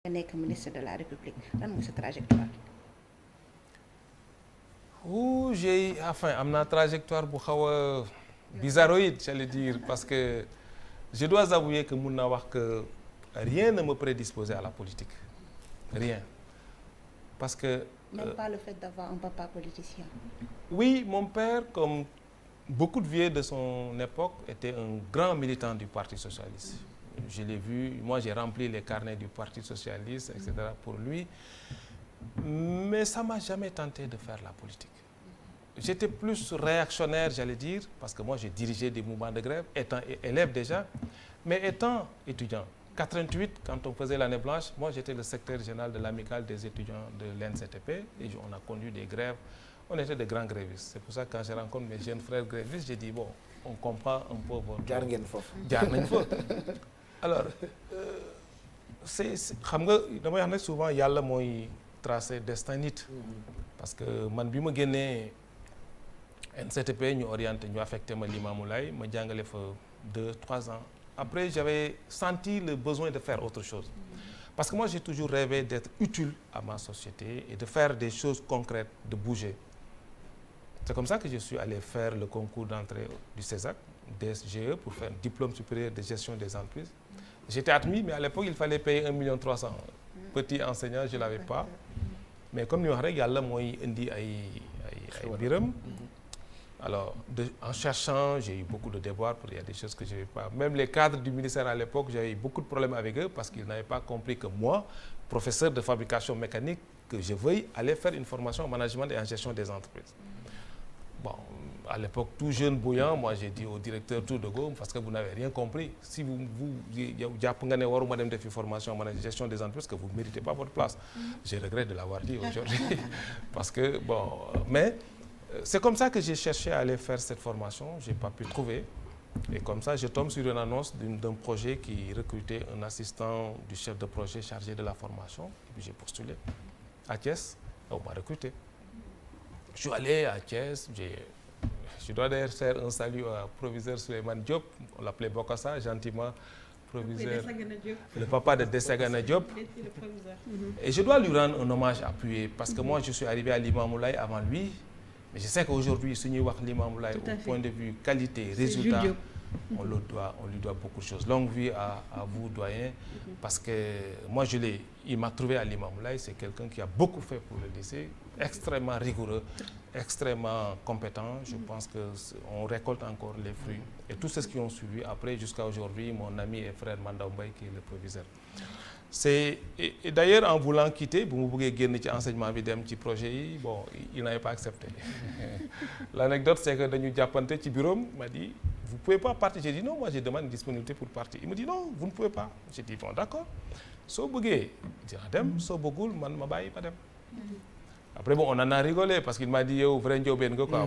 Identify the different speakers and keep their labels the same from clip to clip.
Speaker 1: nga nekk ministre de la République lan mooy sa trajectoire.
Speaker 2: am naa trajectoire bu xaw a bizarroïde j'allais dire parce que je dois avouer que mun naa wax que rien ne me prédisposait à la politique rien parce que.
Speaker 1: Même pas le fait d'avoir un papa politicien.
Speaker 2: Oui, mon père, comme beaucoup de vieux de son époque, était un grand militant du Parti socialiste. Je l'ai vu, moi j'ai rempli les carnets du Parti socialiste, etc. pour lui. Mais ça ne m'a jamais tenté de faire la politique. J'étais plus réactionnaire, j'allais dire, parce que moi j'ai dirigé des mouvements de grève, étant élève déjà, mais étant étudiant. 88, quand on faisait l'année blanche, moi j'étais le secrétaire général de l'amicale des étudiants de l'NCTP et on a conduit des grèves. On était de grands grévistes. C'est pour ça que quand je rencontre mes jeunes frères grévistes, j'ai dit, bon, on comprend un peu votre...
Speaker 3: jaar ngeen foofu.
Speaker 2: jaar nañ fa. Alors, xam nga damay wax ne souvent yàlla mooy tracé destin nit. Parce que man bi ma génnee NCTP ñu orienté ñu affecté ma Limamoulaye ma jàngale fa 2-3 ans. Après, j'avais senti le besoin de faire autre chose. Parce que moi, j'ai toujours rêvé d'être utile à ma société et de faire des choses concrètes, de bouger. C'est comme ça que je suis allé faire le concours d'entrée du CESAC, DSGE, pour faire un diplôme supérieur de gestion des entreprises. J'étais admis, mais à l'époque, il fallait payer 1,3 million. Petit enseignant, je ne l'avais pas. Mais comme nous avons yàlla mooy indi ay biram. Alors, en cherchant, j'ai eu beaucoup de déboires, il y a des choses que je n'avais pas. Même les cadres du ministère à l'époque, j'avais eu beaucoup de problèmes avec eux parce qu'ils n'avaient pas compris que moi, professeur de fabrication mécanique, que je veuille aller faire une formation en management et en gestion des entreprises. Bon, à l'époque, tout jeune bouillant, moi j'ai dit au directeur Tour de Gaulle, parce que vous n'avez rien compris. Si vous avez fait formation en gestion des entreprises, que vous ne méritez pas votre place. Je regrette de l'avoir dit aujourd'hui. Parce que, bon, mais... C'est comme ça que j'ai cherché à aller faire cette formation. Je n'ai pas pu trouver. Et comme ça, je tombe sur une annonce d'un projet qui recrutait un assistant du chef de projet chargé de la formation. Et puis j'ai postulé à Thiès. On m'a recruté. Je suis allé à Thiès. Je dois d'ailleurs faire un salut à proviseur Souleymane Diop. On l'appelait Bokassa, gentiment. Proviseur, le papa de Dessagana Diop. Et je dois lui rendre un hommage appuyé. Parce que moi, je suis arrivé à Limamoulaye avant lui. Mais je sais qu'aujourd'hui, si nous avons Limamoulaye au point de vue qualité, résultat, on lui doit beaucoup de choses. Longue vie à vous, doyen, parce que moi, il m'a trouvé à Limamoulaye, c'est quelqu'un qui a beaucoup fait pour le lycée, extrêmement rigoureux, extrêmement compétent. Je pense qu'on récolte encore les fruits. Et tous ceux qui ont suivi après, jusqu'à aujourd'hui, mon ami et frère Mandaoumbaye, qui est le proviseur. Et d'ailleurs, en voulant quitter, vous voulez gagner enseignement avec un petit projet, bon, il n'avait pas accepté. L'anecdote, c'est que nous avons dit au bureau, il m'a dit, vous ne pouvez pas partir. J'ai dit non, moi je demande une disponibilité pour partir. Il me dit non, vous ne pouvez pas. J'ai dit bon, d'accord. Si vous voulez, je vais si vous voulez, je ne vais pas. Après, bon, on en a rigolé parce qu'il m'a dit,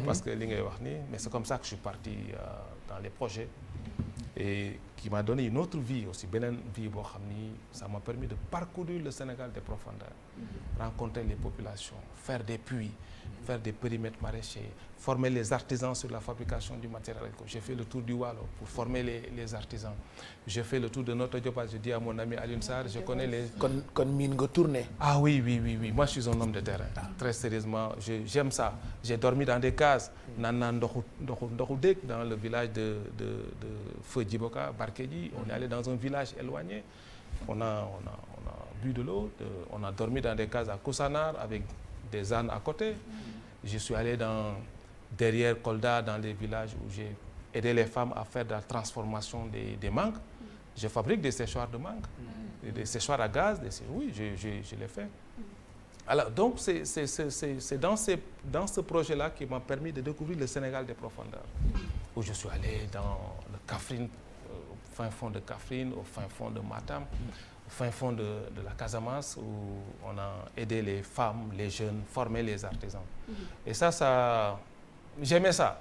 Speaker 2: parce que mais c'est comme ça que je suis parti dans les projets. Et qui m'a donné une autre vie aussi, une vie, ça m'a permis de parcourir le Sénégal des profondeurs, rencontrer les populations, faire des puits, faire des périmètres maraîchers, former les artisans sur la fabrication du matériel. J'ai fait le tour du Wallo pour former les artisans. J'ai fait le tour de notre job, je dis à mon ami Alioune Sarr, je connais les...
Speaker 3: Quand mine go tourner.
Speaker 2: Ah oui. Moi, je suis un homme de terrain. Très sérieusement, j'aime ça. J'ai dormi dans des cases. Dans le village de Feu Djiboka, Barkédi. On est allé dans un village éloigné. On a bu de l'eau. On a dormi dans des cases à Koussanar avec des ânes à côté. Je suis allé derrière Kolda, dans les villages où j'ai aidé les femmes à faire de la transformation des mangues. Je fabrique des séchoirs de mangue, des séchoirs à gaz. Oui, je l'ai fait. Alors, donc, c'est dans ce projet-là qui m'a permis de découvrir le Sénégal des profondeurs. Où je suis allé dans le Kaffrine, au fin fond de Kaffrine, au fin fond de Matam, au fin fond de la Casamance, où on a aidé les femmes, les jeunes, formé les artisans. Et ça... J'aimais ça.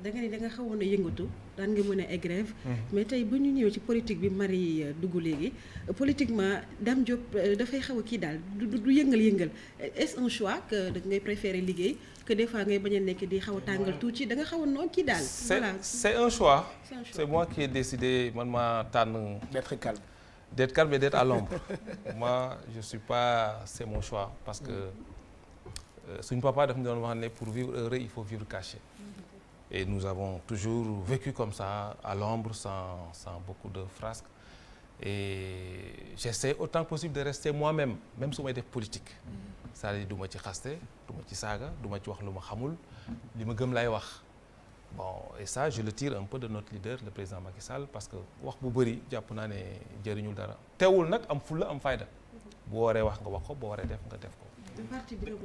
Speaker 4: da nga xawoon a yëngatu daan nga mën a ay grève mais tey ba ñu ñëw ci politique bi Marie dugg léegi politiquement Dame Diop dafay xaw a kii daal du yëngal est-ce un choix que da ngay préférer liggéey que des fois ngay bañ a nekk di xaw a tàngal tuuti da nga xaw a noonu kii daal. voilà
Speaker 2: c'est un choix.
Speaker 4: C'est un choix.
Speaker 2: C'est moi qui ai décidé man ma tànn.
Speaker 3: d'être calme.
Speaker 2: D'être calme et d'être à l'ombre. Moi, je suis pas, c'est mon choix parce que suñu papa daf ñu doon wax ne pour vivre heureux, il faut vivre caché. Et nous avons toujours vécu comme ça, à l'ombre, sans beaucoup de frasques. Et j'essaie autant que possible de rester moi-même, même su may def politique. C'est-à-dire du ma ci xaste, du ma ci saaga, du ma ci wax lu ma xamul, li ma gëm lay wax. Bon, et ça, je le tire un peu de notre leader, le président Macky Sall, parce que wax bu bëri jàpp naa ne jëriñul dara. Teewul nag am fulla am fayda. boo waree wax nga wax ko boo waree def nga def ko.
Speaker 4: parti bi nga bokk